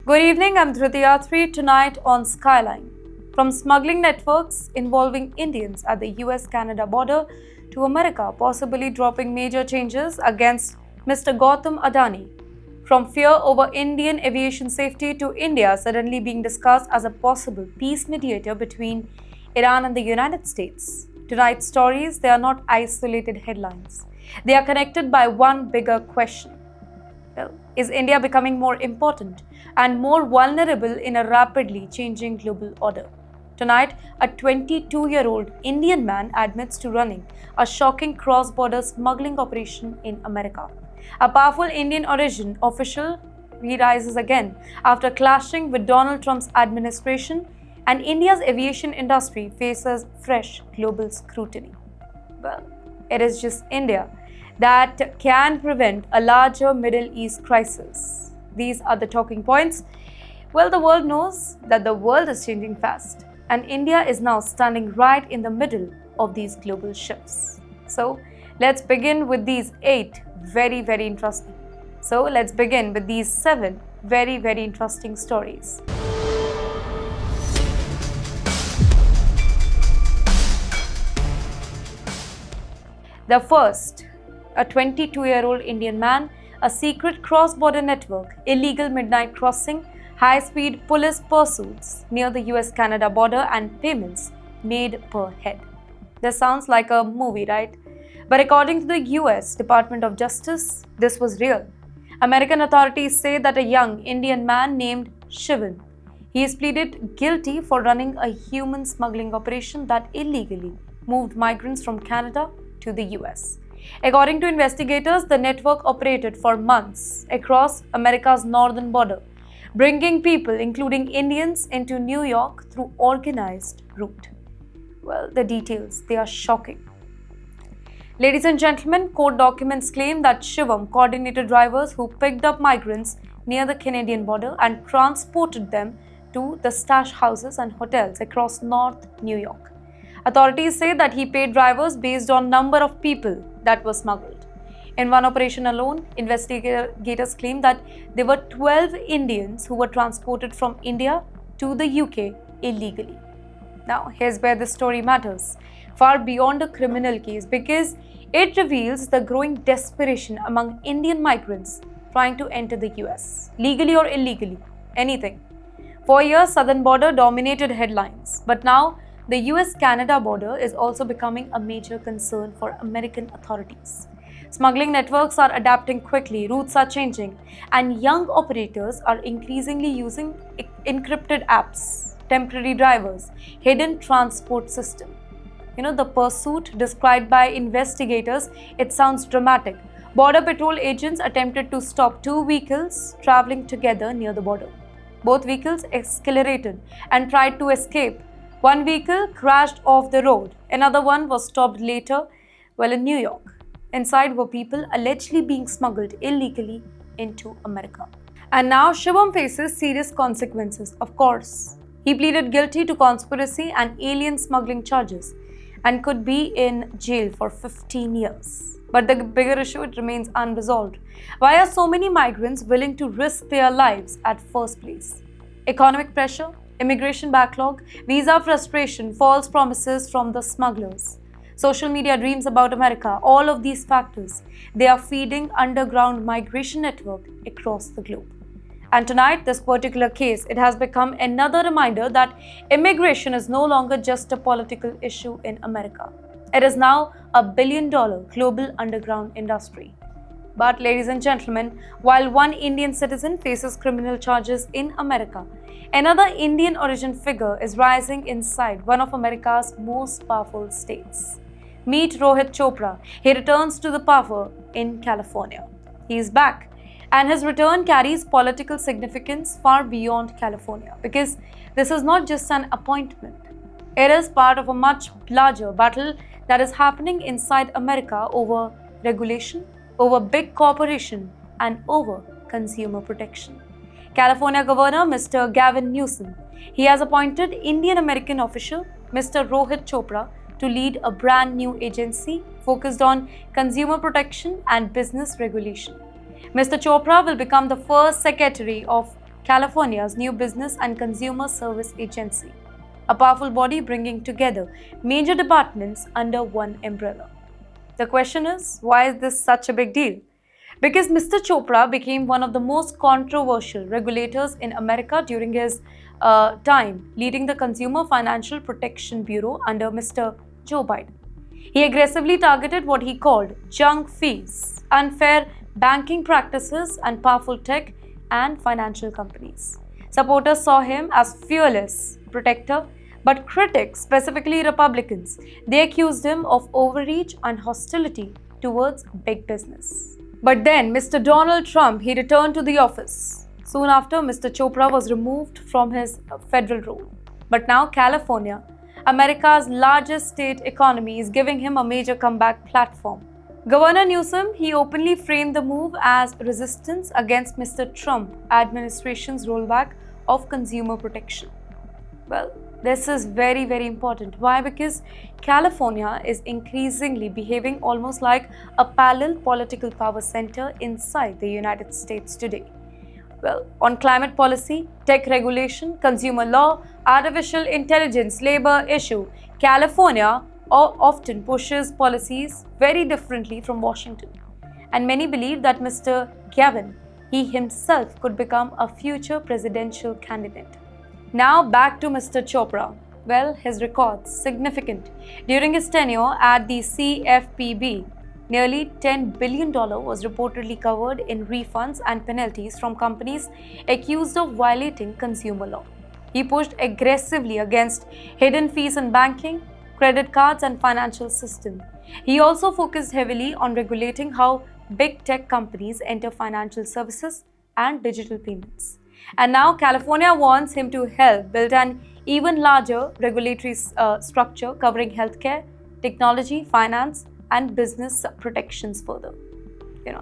Good evening, I'm Driti Atri. Tonight on Skyline. From smuggling networks involving Indians at the US-Canada border to America possibly dropping major changes against Mr. Gautam Adani. From fear over Indian aviation safety to India suddenly being discussed as a possible peace mediator between Iran and the United States. Tonight's stories, they are not isolated headlines. They are connected by one bigger question. Well, is India becoming more important and more vulnerable in a rapidly changing global order? Tonight, a 22-year-old Indian man admits to running a shocking cross-border smuggling operation in America. A powerful Indian origin official rises again after clashing with Donald Trump's administration, and India's aviation industry faces fresh global scrutiny. Well, it is just India that can prevent a larger Middle East crisis. These are the talking points. Well, the world knows that the world is changing fast, and India is now standing right in the middle of these global shifts. So, let's begin with these 8 very interesting. So, let's begin with these 7 very interesting stories. The first, a 22-year-old Indian man, a secret cross-border network, illegal midnight crossing, high-speed police pursuits near the US-Canada border, and payments made per head. This sounds like a movie, right? But according to the US Department of Justice, this was real. American authorities say that a young Indian man named Shivan, he is pleaded guilty for running a human smuggling operation that illegally moved migrants from Canada to the US. According to investigators, the network operated for months across America's northern border, bringing people, including Indians, into New York through organized route. Well, the details, they are shocking. Ladies and gentlemen, court documents claim that Shivam coordinated drivers who picked up migrants near the Canadian border and transported them to the stash houses and hotels across North New York. Authorities say that he paid drivers based on number of people that were smuggled. In one operation alone, investigators claim that there were 12 Indians who were transported from India to the UK illegally. Now, here's where the story matters, far beyond a criminal case, because it reveals the growing desperation among Indian migrants trying to enter the US, legally or illegally, anything. For years, southern border dominated headlines, but now the US-Canada border is also becoming a major concern for American authorities. Smuggling networks are adapting quickly, routes are changing, and young operators are increasingly using encrypted apps, temporary drivers, hidden transport system. The pursuit described by investigators, it sounds dramatic. Border Patrol agents attempted to stop 2 vehicles traveling together near the border. Both vehicles accelerated and tried to escape. One vehicle crashed off the road. Another one was stopped later, in New York. Inside were people allegedly being smuggled illegally into America. And now Shivam faces serious consequences, of course. He pleaded guilty to conspiracy and alien smuggling charges and could be in jail for 15 years. But the bigger issue, it remains unresolved. Why are so many migrants willing to risk their lives at first place? Economic pressure, immigration backlog, visa frustration, false promises from the smugglers, social media dreams about America, all of these factors, they are feeding underground migration network across the globe. And tonight, this particular case, it has become another reminder that immigration is no longer just a political issue in America. It is now a billion-dollar global underground industry. But ladies and gentlemen, while one Indian citizen faces criminal charges in America, another Indian origin figure is rising inside one of America's most powerful states. Meet Rohit Chopra. He returns to the power in California. He is back, and his return carries political significance far beyond California, because this is not just an appointment. It is part of a much larger battle that is happening inside America over regulation, over big corporation, and over consumer protection. California Governor Mr. Gavin Newsom, he has appointed Indian-American official Mr. Rohit Chopra to lead a brand new agency focused on consumer protection and business regulation. Mr. Chopra will become the first Secretary of California's new business and consumer service agency, a powerful body bringing together major departments under one umbrella. The question is, why is this such a big deal? Because Mr. Chopra became one of the most controversial regulators in America during his time leading the Consumer Financial Protection Bureau under Mr. Joe Biden. He aggressively targeted what he called junk fees, unfair banking practices, and powerful tech and financial companies. Supporters saw him as fearless protector, but critics, specifically Republicans, they accused him of overreach and hostility towards big business. But then Mr. Donald Trump, he returned to the office. Soon after, Mr. Chopra was removed from his federal role. But now California, America's largest state economy, is giving him a major comeback platform. Governor Newsom, he openly framed the move as resistance against Mr. Trump administration's rollback of consumer protection. Well, this is very, very important. Why? Because California is increasingly behaving almost like a parallel political power center inside the United States today. Well, on climate policy, tech regulation, consumer law, artificial intelligence, labor issue, California often pushes policies very differently from Washington. And many believe that Mr. Gavin, he himself could become a future presidential candidate. Now back to Mr. Chopra. Well, his records significant. During his tenure at the CFPB, nearly $10 billion was reportedly covered in refunds and penalties from companies accused of violating consumer law. He pushed aggressively against hidden fees in banking, credit cards, and financial system. He also focused heavily on regulating how big tech companies enter financial services and digital payments. And now California wants him to help build an even larger regulatory structure covering healthcare, technology, finance, and business protections further.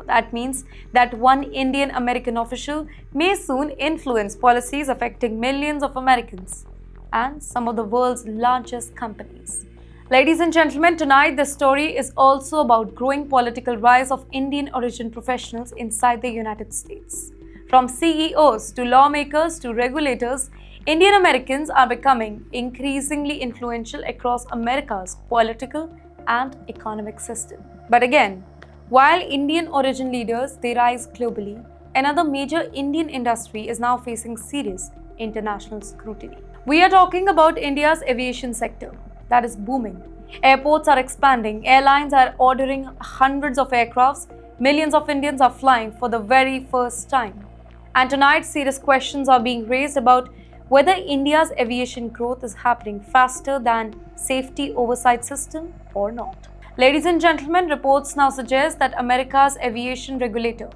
That means that one Indian American official may soon influence policies affecting millions of Americans and some of the world's largest companies. Ladies and gentlemen, tonight the story is also about growing political rise of Indian origin professionals inside the United States. From CEOs to lawmakers to regulators, Indian Americans are becoming increasingly influential across America's political and economic system. But again, while Indian origin leaders they rise globally, another major Indian industry is now facing serious international scrutiny. We are talking about India's aviation sector that is booming. Airports are expanding, airlines are ordering hundreds of aircrafts, millions of Indians are flying for the very first time. And tonight, serious questions are being raised about whether India's aviation growth is happening faster than safety oversight system or not. Ladies and gentlemen, reports now suggest that America's aviation regulator,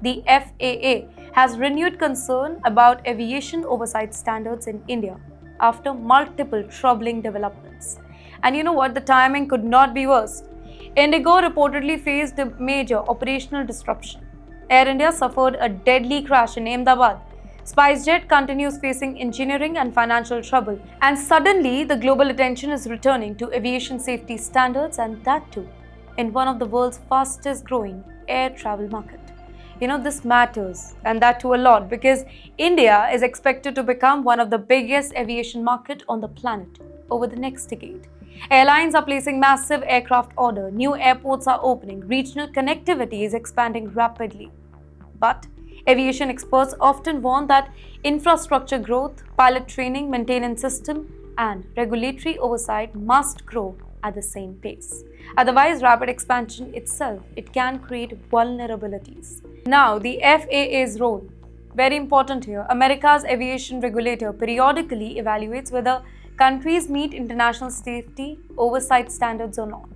the FAA, has renewed concern about aviation oversight standards in India after multiple troubling developments. And you know what? The timing could not be worse. Indigo reportedly faced a major operational disruption. Air India suffered a deadly crash in Ahmedabad. SpiceJet continues facing engineering and financial trouble. And suddenly, the global attention is returning to aviation safety standards, and that too, in one of the world's fastest growing air travel market. This matters, and that too a lot, because India is expected to become one of the biggest aviation market on the planet over the next decade. Airlines are placing massive aircraft order, new airports are opening, regional connectivity is expanding rapidly. But aviation experts often warn that infrastructure growth, pilot training, maintenance system, and regulatory oversight must grow at the same pace. Otherwise, rapid expansion itself, it can create vulnerabilities. Now, the FAA's role, very important here. America's aviation regulator periodically evaluates whether countries meet international safety oversight standards or not.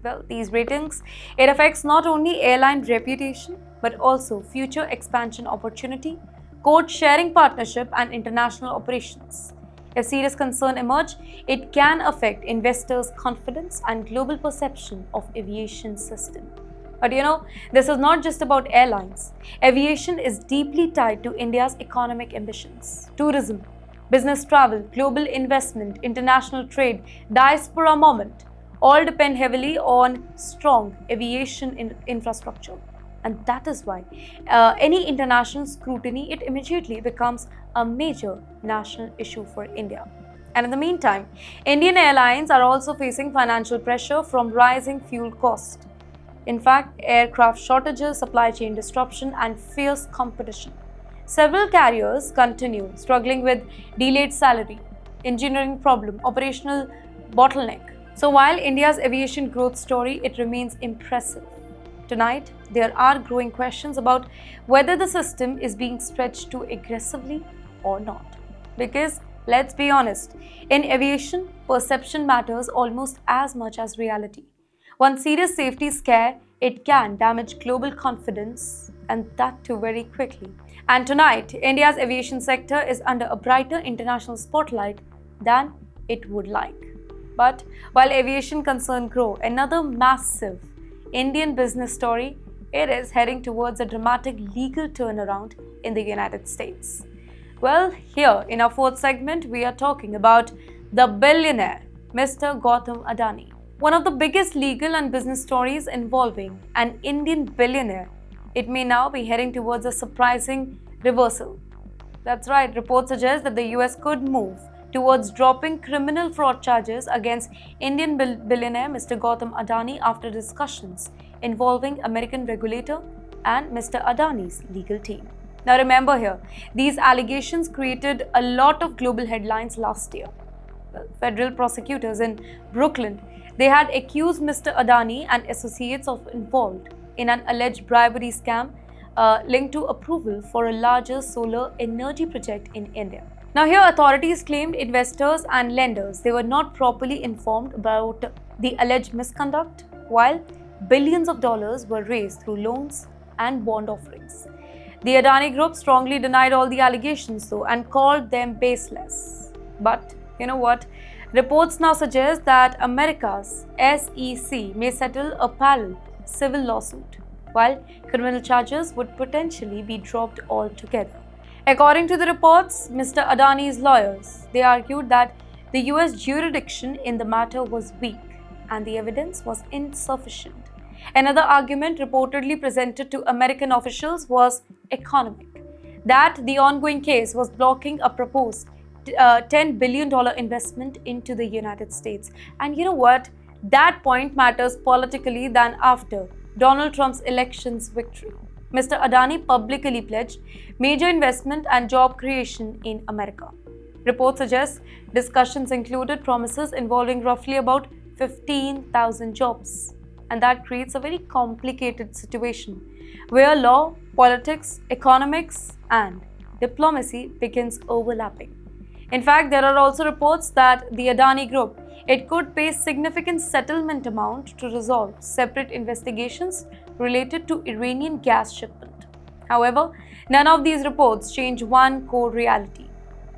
Well, these ratings, it affects not only airline reputation, but also future expansion opportunity, code sharing partnership, and international operations. If serious concern emerge, it can affect investors' confidence and global perception of aviation system. But this is not just about airlines. Aviation is deeply tied to India's economic ambitions. Tourism, business travel, global investment, international trade, diaspora movement, all depend heavily on strong aviation infrastructure. And that is why any international scrutiny, it immediately becomes a major national issue for India. And in the meantime, Indian airlines are also facing financial pressure from rising fuel costs. In fact, aircraft shortages, supply chain disruption, and fierce competition. Several carriers continue struggling with delayed salary, engineering problem, operational bottleneck. So while India's aviation growth story, it remains impressive. Tonight, there are growing questions about whether the system is being stretched too aggressively or not. Because let's be honest, in aviation, perception matters almost as much as reality. One serious safety scare, it can damage global confidence, and that too very quickly. And tonight, India's aviation sector is under a brighter international spotlight than it would like. But while aviation concerns grow, another massive Indian business story, it is heading towards a dramatic legal turnaround in the United States. Well, here in our fourth segment, we are talking about the billionaire, Mr. Gautam Adani. One of the biggest legal and business stories involving an Indian billionaire. It may now be heading towards a surprising reversal. That's right, reports suggest that the US could move towards dropping criminal fraud charges against Indian billionaire Mr. Gautam Adani after discussions involving American regulator and Mr. Adani's legal team. Now remember here, these allegations created a lot of global headlines last year. Federal prosecutors in Brooklyn, they had accused Mr. Adani and associates of involved in an alleged bribery scam linked to approval for a larger solar energy project in India. Now here authorities claimed investors and lenders, they were not properly informed about the alleged misconduct, while billions of dollars were raised through loans and bond offerings. The Adani Group strongly denied all the allegations though and called them baseless. But you know what? Reports now suggest that America's SEC may settle a parallel civil lawsuit, while criminal charges would potentially be dropped altogether. According to the reports, Mr. Adani's lawyers, they argued that the US jurisdiction in the matter was weak and the evidence was insufficient. Another argument reportedly presented to American officials was economic, that the ongoing case was blocking a proposed $10 billion investment into the United States. And you know what? That point matters politically than after Donald Trump's elections victory. Mr. Adani publicly pledged major investment and job creation in America. Reports suggest discussions included promises involving roughly about 15,000 jobs. And that creates a very complicated situation where law, politics, economics, and diplomacy begins overlapping. In fact, there are also reports that the Adani Group, it could pay significant settlement amount to resolve separate investigations related to Iranian gas shipment. However, none of these reports change one core reality.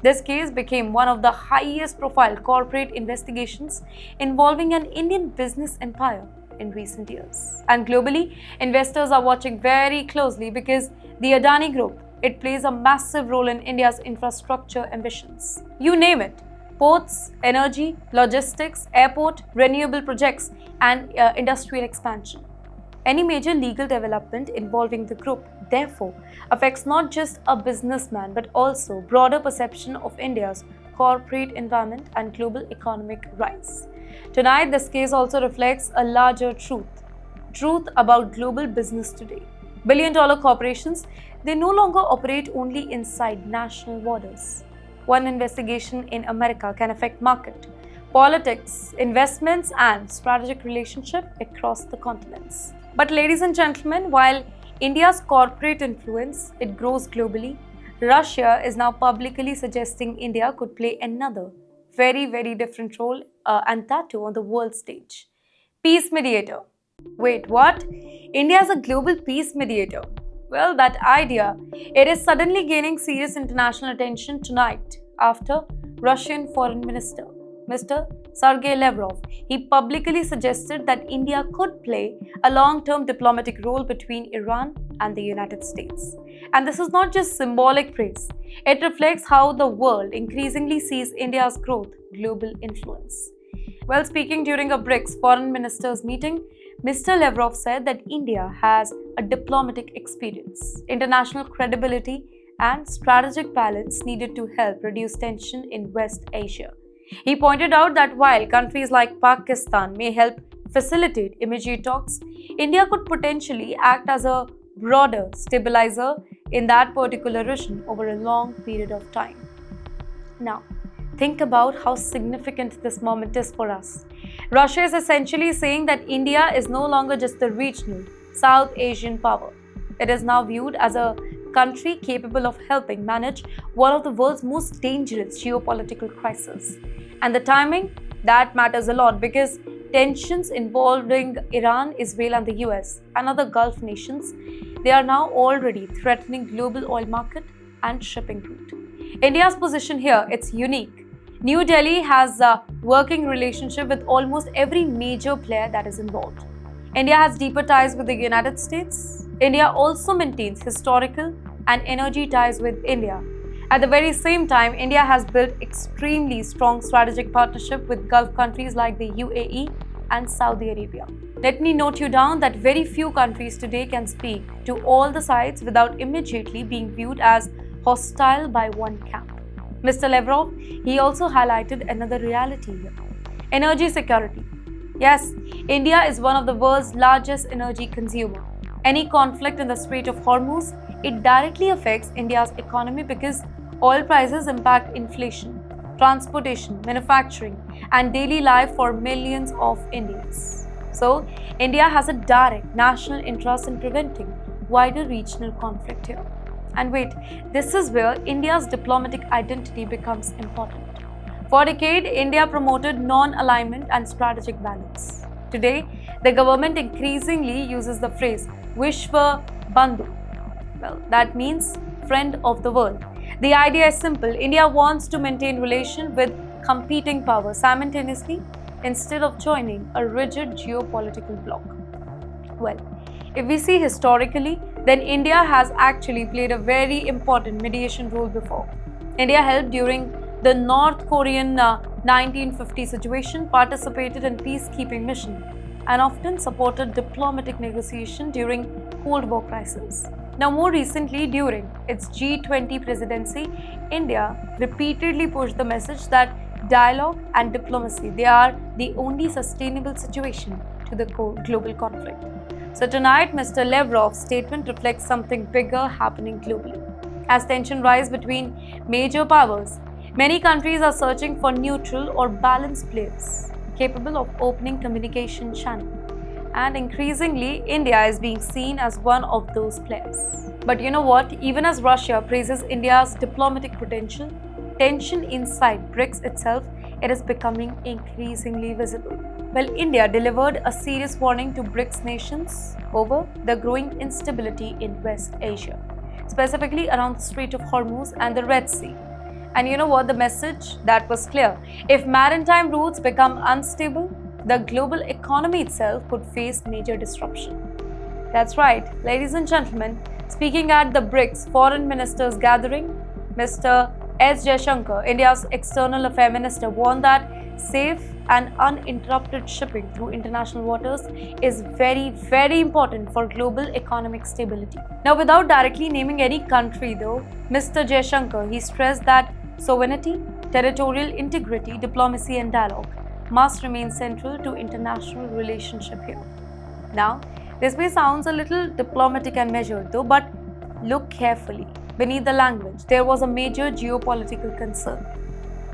This case became one of the highest profile corporate investigations involving an Indian business empire in recent years. And globally, investors are watching very closely because the Adani Group, it plays a massive role in India's infrastructure ambitions. You name it, ports, energy, logistics, airport, renewable projects, and industrial expansion. Any major legal development involving the group, therefore, affects not just a businessman but also broader perception of India's corporate environment and global economic rise. Tonight, this case also reflects a larger truth about global business today. Billion-dollar corporations, they no longer operate only inside national borders. One investigation in America can affect market, politics, investments, and strategic relationship across the continents. But ladies and gentlemen, while India's corporate influence, it grows globally, Russia is now publicly suggesting India could play another very, very different role, and that too on the world stage. Peace mediator. Wait, what? India is a global peace mediator. Well, that idea, it is suddenly gaining serious international attention tonight after Russian Foreign Minister, Mr. Sergei Lavrov, he publicly suggested that India could play a long-term diplomatic role between Iran and the United States. And this is not just symbolic praise. It reflects how the world increasingly sees India's growth, global influence. While speaking during a BRICS foreign ministers meeting, Mr. Lavrov said that India has a diplomatic experience, international credibility, and strategic balance needed to help reduce tension in West Asia. He pointed out that while countries like Pakistan may help facilitate immediate talks, India could potentially act as a broader stabilizer in that particular region over a long period of time. Now, think about how significant this moment is for us. Russia is essentially saying that India is no longer just a regional South Asian power. It is now viewed as a country capable of helping manage one of the world's most dangerous geopolitical crises. And the timing, that matters a lot because tensions involving Iran, Israel and the US and other Gulf nations, they are now already threatening global oil market and shipping route. India's position here, it's unique. New Delhi has a working relationship with almost every major player that is involved. India has deeper ties with the United States. India also maintains historical and energy ties with India. At the very same time, India has built extremely strong strategic partnership with Gulf countries like the UAE and Saudi Arabia. Let me note you down that very few countries today can speak to all the sides without immediately being viewed as hostile by one camp. Mr. Lavrov, he also highlighted another reality here: energy security. Yes, India is one of the world's largest energy consumer. Any conflict in the Strait of Hormuz, it directly affects India's economy because oil prices impact inflation, transportation, manufacturing, and daily life for millions of Indians. So, India has a direct national interest in preventing wider regional conflict here. And wait, this is where India's diplomatic identity becomes important. For a decade, India promoted non-alignment and strategic balance. Today, the government increasingly uses the phrase Vishwa Bandhu. Well, that means friend of the world. The idea is simple. India wants to maintain relations with competing powers simultaneously instead of joining a rigid geopolitical bloc. Well, if we see historically, then India has actually played a very important mediation role before. India helped during the North Korean 1950 situation, participated in peacekeeping mission, and often supported diplomatic negotiation during Cold War crisis. Now, more recently, during its G20 presidency, India repeatedly pushed the message that dialogue and diplomacy, they are the only sustainable situation to the global conflict. So tonight, Mr. Lavrov's statement reflects something bigger happening globally. As tension rises between major powers, many countries are searching for neutral or balanced players capable of opening communication channels. And increasingly, India is being seen as one of those players. But you know what? Even as Russia praises India's diplomatic potential, tension inside BRICS itself, it is becoming increasingly visible. Well, India delivered a serious warning to BRICS nations over the growing instability in West Asia, specifically around the Strait of Hormuz and the Red Sea. And you know what? The message that was clear: if maritime routes become unstable, the global economy itself could face major disruption. That's right, ladies and gentlemen, speaking at the BRICS Foreign Ministers Gathering, Mr. S. Jaishankar, India's External Affairs Minister, warned that safe and uninterrupted shipping through international waters is very, very important for global economic stability. Now, without directly naming any country though, Mr. Jaishankar, he stressed that sovereignty, territorial integrity, diplomacy and dialogue must remain central to international relationship here. Now, this may sound a little diplomatic and measured though, but look carefully. Beneath the language, there was a major geopolitical concern.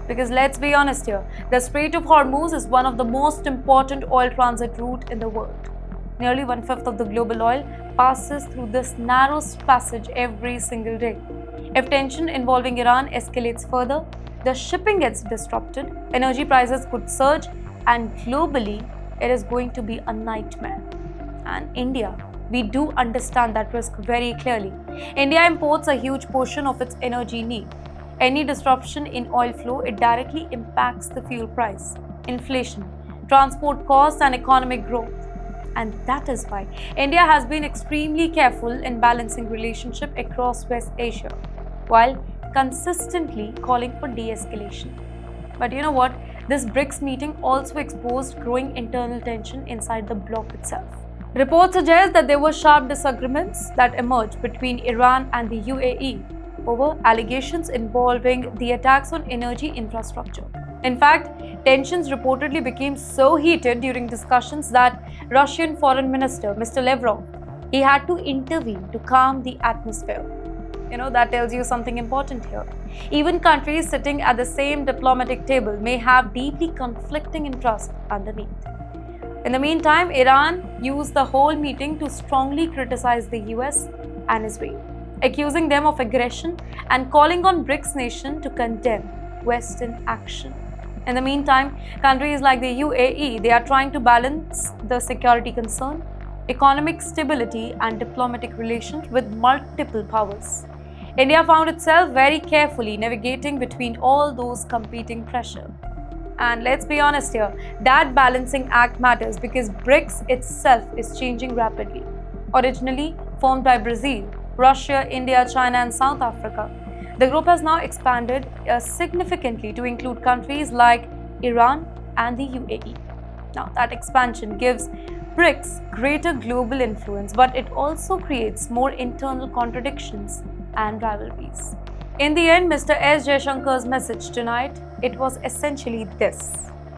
Because let's be honest here, the Strait of Hormuz is one of the most important oil transit route in the world. Nearly 1/5 of the global oil passes through this narrow passage every single day. If tension involving Iran escalates further, the shipping gets disrupted, energy prices could surge, and globally, it is going to be a nightmare. And India, we do understand that risk very clearly. India imports a huge portion of its energy need. Any disruption in oil flow, it directly impacts the fuel price, inflation, transport costs, and economic growth. And that is why India has been extremely careful in balancing relationship across West Asia, while consistently calling for de-escalation. But you know what? This BRICS meeting also exposed growing internal tension inside the bloc itself. Reports suggest that there were sharp disagreements that emerged between Iran and the UAE over allegations involving the attacks on energy infrastructure. In fact, tensions reportedly became so heated during discussions that Russian Foreign Minister Mr. Lavrov he had to intervene to calm the atmosphere. That tells you something important here. Even countries sitting at the same diplomatic table may have deeply conflicting interests underneath. In the meantime, Iran used the whole meeting to strongly criticize the US and Israel, accusing them of aggression and calling on BRICS nations to condemn Western action. In the meantime, countries like the UAE, they are trying to balance the security concern, economic stability and diplomatic relations with multiple powers. India found itself very carefully navigating between all those competing pressure. And let's be honest here, that balancing act matters because BRICS itself is changing rapidly. Originally formed by Brazil, Russia, India, China and South Africa, the group has now expanded significantly to include countries like Iran and the UAE. Now, that expansion gives BRICS greater global influence, but it also creates more internal contradictions and rivalries. In the end, Mr. S. Jaishankar's message tonight, it was essentially this: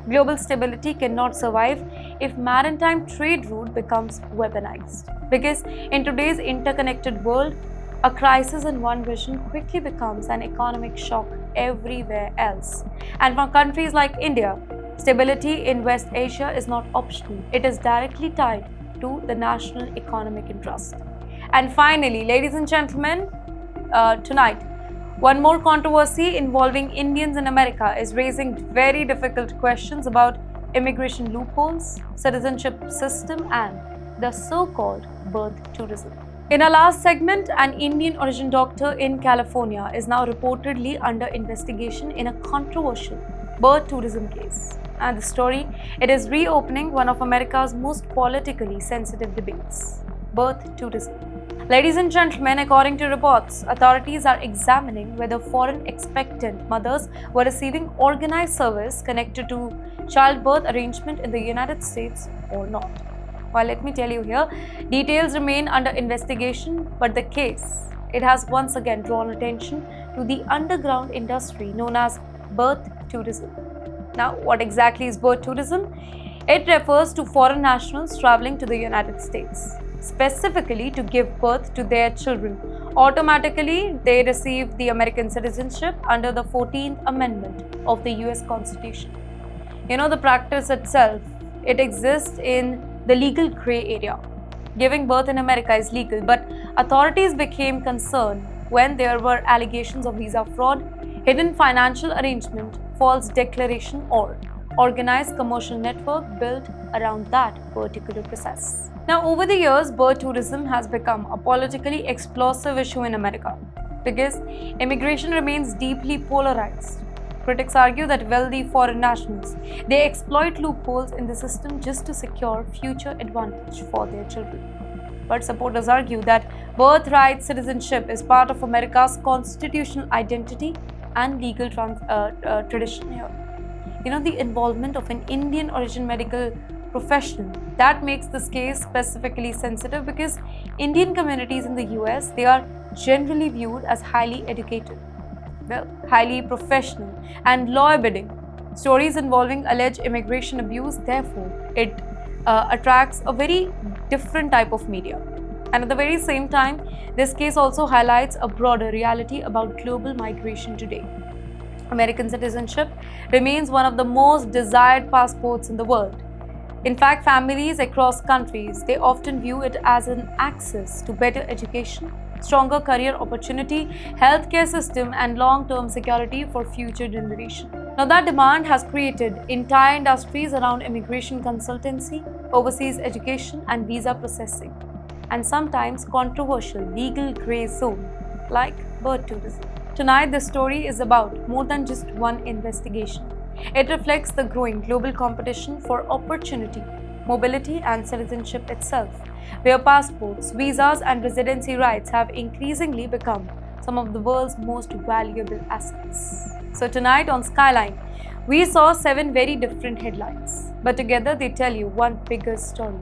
global stability cannot survive if maritime trade route becomes weaponized. Because in today's interconnected world, a crisis in one region quickly becomes an economic shock everywhere else. And for countries like India, stability in West Asia is not optional. It is directly tied to the national economic interest. And finally, ladies and gentlemen, tonight, one more controversy involving Indians in America is raising very difficult questions about immigration loopholes, citizenship system, and the so-called birth tourism. In our last segment, an Indian origin doctor in California is now reportedly under investigation in a controversial birth tourism case. And the story, it is reopening one of America's most politically sensitive debates: birth tourism. Ladies and gentlemen, according to reports, authorities are examining whether foreign expectant mothers were receiving organized service connected to childbirth arrangement in the United States or not. Well, let me tell you here, details remain under investigation, but the case, it has once again drawn attention to the underground industry known as birth tourism. Now, what exactly is birth tourism? It refers to foreign nationals traveling to the United States, specifically to give birth to their children. Automatically, they receive the American citizenship under the 14th Amendment of the US Constitution. The practice itself, it exists in the legal gray area. Giving birth in America is legal, but authorities became concerned when there were allegations of visa fraud, hidden financial arrangement, false declaration, or organized commercial network built around that particular process. Now, over the years, birth tourism has become a politically explosive issue in America because immigration remains deeply polarized. Critics argue that wealthy foreign nationals, they exploit loopholes in the system just to secure future advantage for their children. But supporters argue that birthright citizenship is part of America's constitutional identity and legal tradition here. The involvement of an Indian origin medical professional, that makes this case specifically sensitive because Indian communities in the US, they are generally viewed as highly educated, highly professional and law-abiding. Stories involving alleged immigration abuse, therefore, it attracts a very different type of media. And at the very same time, this case also highlights a broader reality about global migration today. American citizenship remains one of the most desired passports in the world. In fact, families across countries, they often view it as an access to better education, stronger career opportunity, healthcare system, and long-term security for future generations. Now, that demand has created entire industries around immigration consultancy, overseas education, and visa processing, and sometimes controversial legal gray zone like birth tourism. Tonight, this story is about more than just one investigation. It reflects the growing global competition for opportunity, mobility, and citizenship itself, where passports, visas, and residency rights have increasingly become some of the world's most valuable assets. So tonight on Skyline, We saw 7 very different headlines, but together they tell you one bigger story.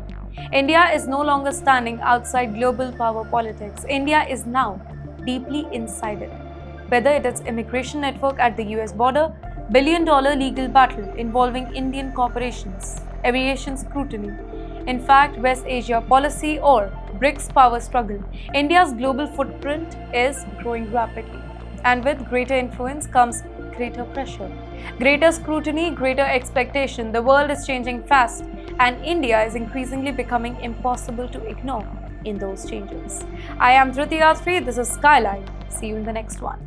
India is no longer standing outside global power politics. India is now deeply inside it. Whether it is immigration network at the US border, billion-dollar legal battle involving Indian corporations, aviation scrutiny, in fact, West Asia policy or BRICS power struggle, India's global footprint is growing rapidly. And with greater influence comes greater pressure, greater scrutiny, greater expectation. The world is changing fast, and India is increasingly becoming impossible to ignore in those changes. I am Driti Atri, this is Skyline. See you in the next one.